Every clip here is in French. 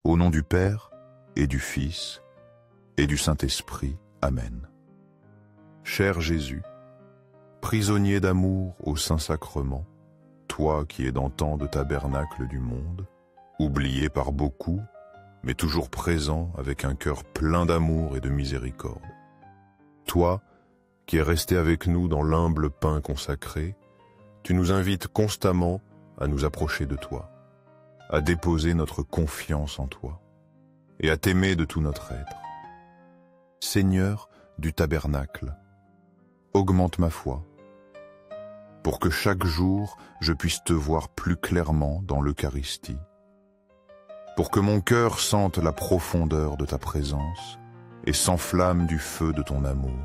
Au nom du Père, et du Fils, et du Saint-Esprit. Amen. Cher Jésus, prisonnier d'amour au Saint-Sacrement, toi qui es dans tant de tabernacles du monde, oublié par beaucoup, mais toujours présent avec un cœur plein d'amour et de miséricorde. Toi, qui es resté avec nous dans l'humble pain consacré, tu nous invites constamment à nous approcher de toi, à déposer notre confiance en toi, et à t'aimer de tout notre être. Seigneur du tabernacle, augmente ma foi, pour que chaque jour je puisse te voir plus clairement dans l'Eucharistie, pour que mon cœur sente la profondeur de ta présence et s'enflamme du feu de ton amour.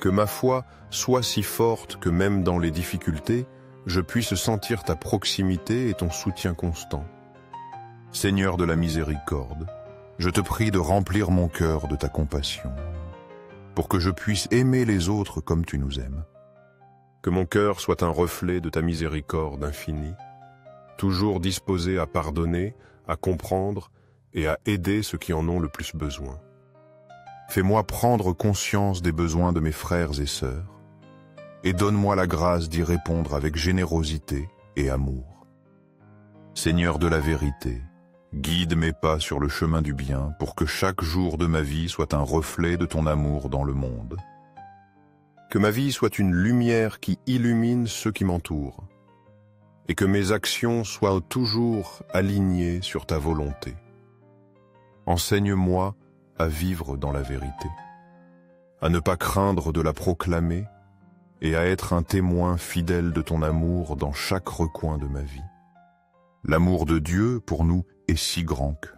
Que ma foi soit si forte que même dans les difficultés, je puisse sentir ta proximité et ton soutien constant. Seigneur de la miséricorde, je te prie de remplir mon cœur de ta compassion, pour que je puisse aimer les autres comme tu nous aimes. Que mon cœur soit un reflet de ta miséricorde infinie, toujours disposé à pardonner, à comprendre et à aider ceux qui en ont le plus besoin. Fais-moi prendre conscience des besoins de mes frères et sœurs, et donne-moi la grâce d'y répondre avec générosité et amour. Seigneur de la vérité, guide mes pas sur le chemin du bien pour que chaque jour de ma vie soit un reflet de ton amour dans le monde. Que ma vie soit une lumière qui illumine ceux qui m'entourent, et que mes actions soient toujours alignées sur ta volonté. Enseigne-moi à vivre dans la vérité, à ne pas craindre de la proclamer et à être un témoin fidèle de ton amour dans chaque recoin de ma vie. L'amour de Dieu pour nous est si grand que,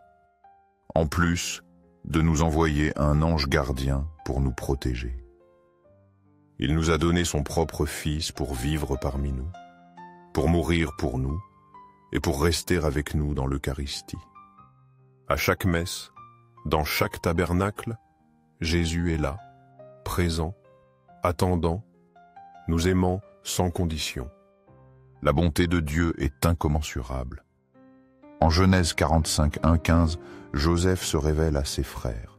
en plus de nous envoyer un ange gardien pour nous protéger, il nous a donné son propre Fils pour vivre parmi nous, pour mourir pour nous et pour rester avec nous dans l'Eucharistie. À chaque messe, dans chaque tabernacle, Jésus est là, présent, attendant, nous aimant sans condition. La bonté de Dieu est incommensurable. En Genèse 45, 1-15, Joseph se révèle à ses frères.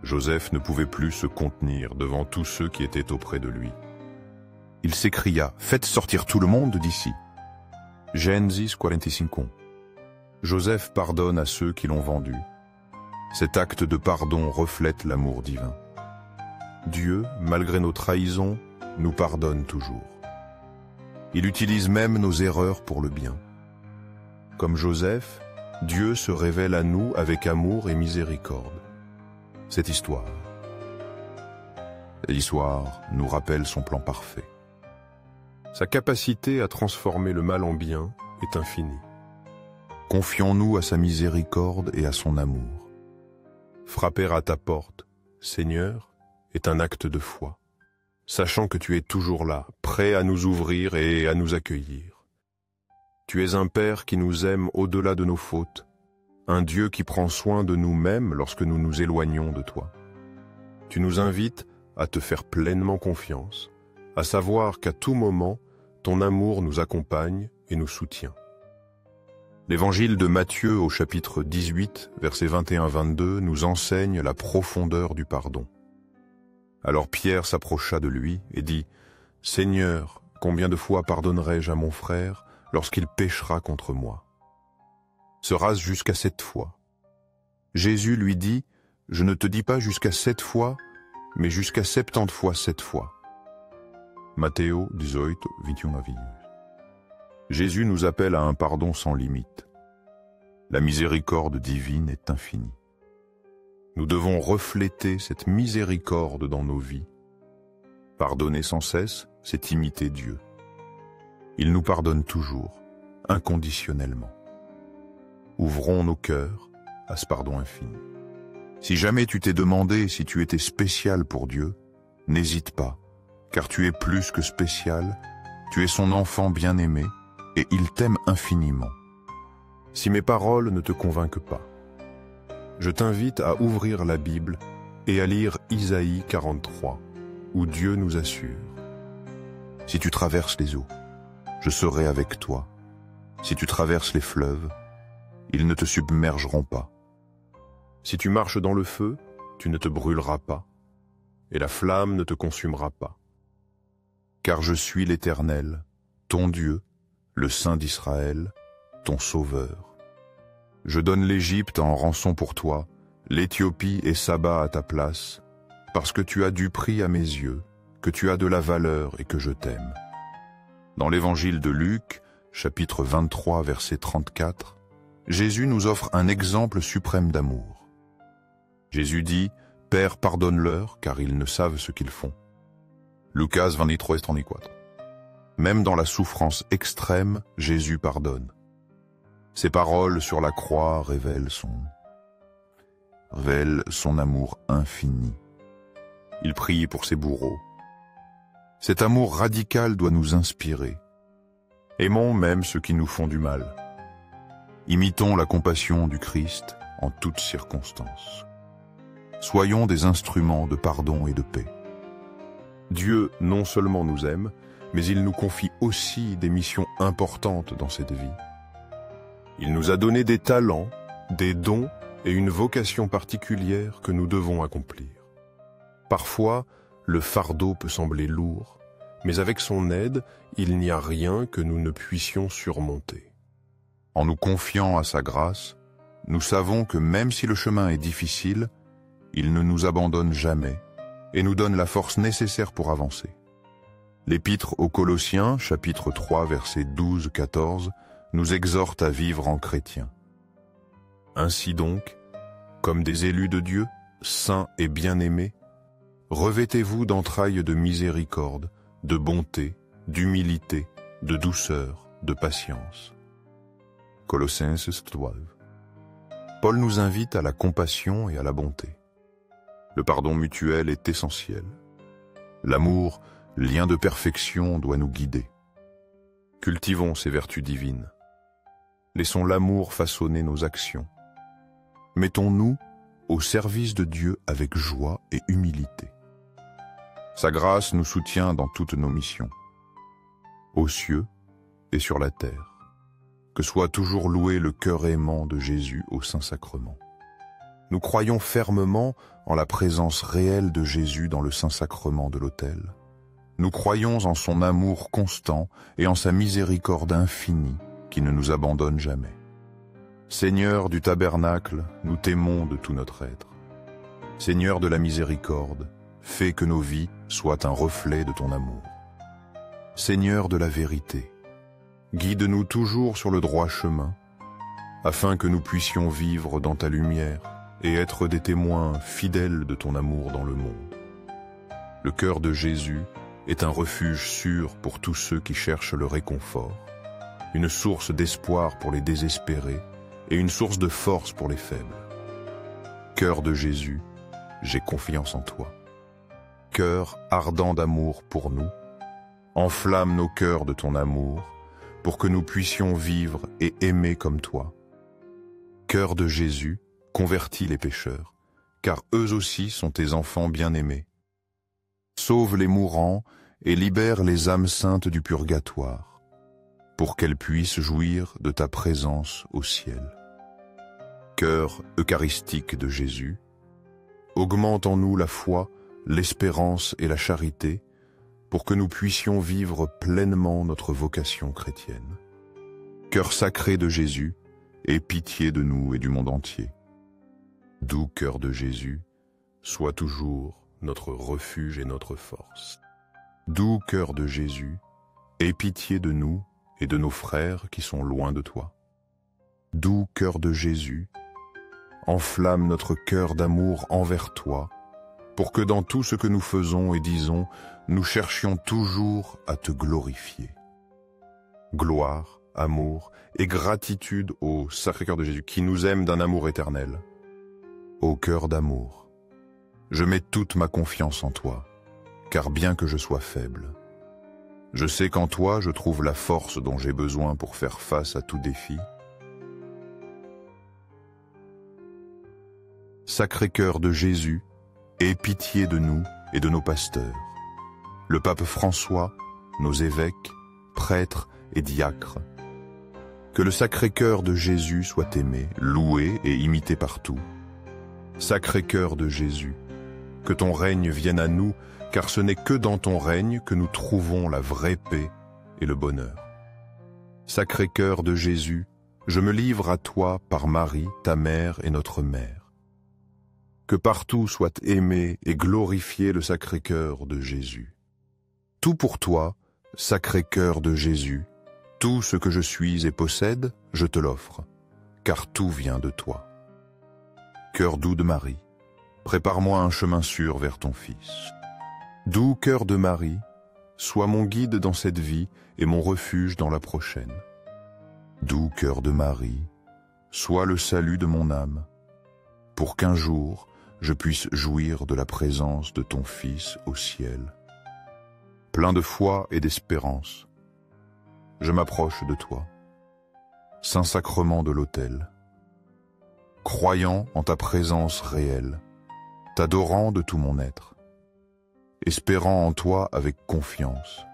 Joseph ne pouvait plus se contenir devant tous ceux qui étaient auprès de lui. Il s'écria « Faites sortir tout le monde d'ici !» Genèse 45. Joseph pardonne à ceux qui l'ont vendu. Cet acte de pardon reflète l'amour divin. Dieu, malgré nos trahisons, nous pardonne toujours. Il utilise même nos erreurs pour le bien. Comme Joseph, Dieu se révèle à nous avec amour et miséricorde. Cette histoire nous rappelle son plan parfait. Sa capacité à transformer le mal en bien est infinie. Confions-nous à sa miséricorde et à son amour. Frapper à ta porte, Seigneur, est un acte de foi, sachant que tu es toujours là, prêt à nous ouvrir et à nous accueillir. Tu es un Père qui nous aime au-delà de nos fautes, un Dieu qui prend soin de nous-mêmes lorsque nous nous éloignons de toi. Tu nous invites à te faire pleinement confiance, à savoir qu'à tout moment, ton amour nous accompagne et nous soutient. L'évangile de Matthieu au chapitre 18, versets 21-22, nous enseigne la profondeur du pardon. Alors Pierre s'approcha de lui et dit « Seigneur, combien de fois pardonnerai-je à mon frère lorsqu'il péchera contre moi? Sera-ce jusqu'à 7 fois ?» Jésus lui dit « Je ne te dis pas jusqu'à 7 fois, mais jusqu'à 70 fois 7 fois. » Matthéo 18, 21. Jésus nous appelle à un pardon sans limite. La miséricorde divine est infinie. Nous devons refléter cette miséricorde dans nos vies. Pardonner sans cesse, c'est imiter Dieu. Il nous pardonne toujours, inconditionnellement. Ouvrons nos cœurs à ce pardon infini. Si jamais tu t'es demandé si tu étais spécial pour Dieu, n'hésite pas, car tu es plus que spécial, tu es son enfant bien-aimé, et il t'aime infiniment. Si mes paroles ne te convainquent pas, je t'invite à ouvrir la Bible et à lire Isaïe 43, où Dieu nous assure « Si tu traverses les eaux, je serai avec toi. Si tu traverses les fleuves, ils ne te submergeront pas. Si tu marches dans le feu, tu ne te brûleras pas, et la flamme ne te consumera pas. Car je suis l'Éternel, ton Dieu, le Saint d'Israël, ton Sauveur. Je donne l'Égypte en rançon pour toi, l'Éthiopie et Saba à ta place, parce que tu as du prix à mes yeux, que tu as de la valeur et que je t'aime. Dans l'évangile de Luc, chapitre 23, verset 34, Jésus nous offre un exemple suprême d'amour. Jésus dit, « Père, pardonne-leur, car ils ne savent ce qu'ils font. » Lucas 23 et 34. Même dans la souffrance extrême, Jésus pardonne. Ses paroles sur la croix révèlent son amour infini. Il prie pour ses bourreaux. Cet amour radical doit nous inspirer. Aimons même ceux qui nous font du mal. Imitons la compassion du Christ en toutes circonstances. Soyons des instruments de pardon et de paix. Dieu non seulement nous aime, mais il nous confie aussi des missions importantes dans cette vie. Il nous a donné des talents, des dons et une vocation particulière que nous devons accomplir. Parfois, le fardeau peut sembler lourd, mais avec son aide, il n'y a rien que nous ne puissions surmonter. En nous confiant à sa grâce, nous savons que même si le chemin est difficile, il ne nous abandonne jamais et nous donne la force nécessaire pour avancer. L'Épître aux Colossiens, chapitre 3, versets 12-14, nous exhorte à vivre en chrétien. Ainsi donc, comme des élus de Dieu, saints et bien-aimés, revêtez-vous d'entrailles de miséricorde, de bonté, d'humilité, de douceur, de patience. Colossenses 3. Paul nous invite à la compassion et à la bonté. Le pardon mutuel est essentiel. L'amour, lien de perfection, doit nous guider. Cultivons ces vertus divines. Laissons l'amour façonner nos actions. Mettons-nous au service de Dieu avec joie et humilité. Sa grâce nous soutient dans toutes nos missions, aux cieux et sur la terre. Que soit toujours loué le cœur aimant de Jésus au Saint-Sacrement. Nous croyons fermement en la présence réelle de Jésus dans le Saint-Sacrement de l'autel. Nous croyons en son amour constant et en sa miséricorde infinie qui ne nous abandonne jamais. Seigneur du tabernacle, nous t'aimons de tout notre être. Seigneur de la miséricorde, fais que nos vies soient un reflet de ton amour. Seigneur de la vérité, guide-nous toujours sur le droit chemin, afin que nous puissions vivre dans ta lumière et être des témoins fidèles de ton amour dans le monde. Le cœur de Jésus est un refuge sûr pour tous ceux qui cherchent le réconfort, une source d'espoir pour les désespérés et une source de force pour les faibles. Cœur de Jésus, j'ai confiance en toi. Cœur ardent d'amour pour nous, enflamme nos cœurs de ton amour, pour que nous puissions vivre et aimer comme toi. Cœur de Jésus, convertis les pécheurs, car eux aussi sont tes enfants bien-aimés. Sauve les mourants et libère les âmes saintes du purgatoire, pour qu'elles puissent jouir de ta présence au ciel. Cœur eucharistique de Jésus, augmente en nous la foi, l'espérance et la charité, pour que nous puissions vivre pleinement notre vocation chrétienne. Cœur sacré de Jésus, aie pitié de nous et du monde entier. Doux cœur de Jésus, sois toujours notre refuge et notre force. Doux cœur de Jésus, aie pitié de nous et de nos frères qui sont loin de toi. Doux cœur de Jésus, enflamme notre cœur d'amour envers toi, pour que dans tout ce que nous faisons et disons, nous cherchions toujours à te glorifier. Gloire, amour et gratitude au Sacré-Cœur de Jésus qui nous aime d'un amour éternel. Ô cœur d'amour, je mets toute ma confiance en toi, car bien que je sois faible, je sais qu'en toi je trouve la force dont j'ai besoin pour faire face à tout défi. Sacré-Cœur de Jésus, aie pitié de nous et de nos pasteurs, le pape François, nos évêques, prêtres et diacres. Que le Sacré-Cœur de Jésus soit aimé, loué et imité partout. Sacré-Cœur de Jésus, que ton règne vienne à nous, car ce n'est que dans ton règne que nous trouvons la vraie paix et le bonheur. Sacré-Cœur de Jésus, je me livre à toi par Marie, ta mère et notre mère. Que partout soit aimé et glorifié le Sacré-Cœur de Jésus. Tout pour toi, Sacré-Cœur de Jésus, tout ce que je suis et possède, je te l'offre, car tout vient de toi. Cœur doux de Marie, prépare-moi un chemin sûr vers ton Fils. Doux cœur de Marie, sois mon guide dans cette vie et mon refuge dans la prochaine. Doux cœur de Marie, sois le salut de mon âme, pour qu'un jour je puisse jouir de la présence de ton Fils au ciel. Plein de foi et d'espérance, je m'approche de toi. Saint-Sacrement de l'autel, croyant en ta présence réelle, t'adorant de tout mon être, espérant en toi avec confiance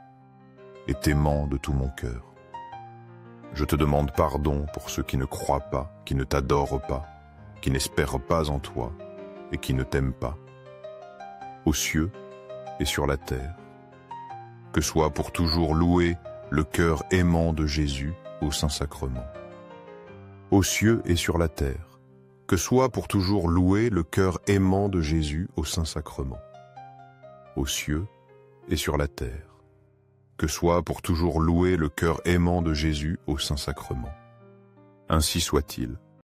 et t'aimant de tout mon cœur. Je te demande pardon pour ceux qui ne croient pas, qui ne t'adorent pas, qui n'espèrent pas en toi et qui ne t'aiment pas. Aux cieux et sur la terre, que soit pour toujours loué le cœur aimant de Jésus au Saint-Sacrement. Aux cieux et sur la terre, que soit pour toujours loué le cœur aimant de Jésus au Saint-Sacrement. Aux cieux et sur la terre, que soit pour toujours loué le cœur aimant de Jésus au Saint-Sacrement. Ainsi soit-il.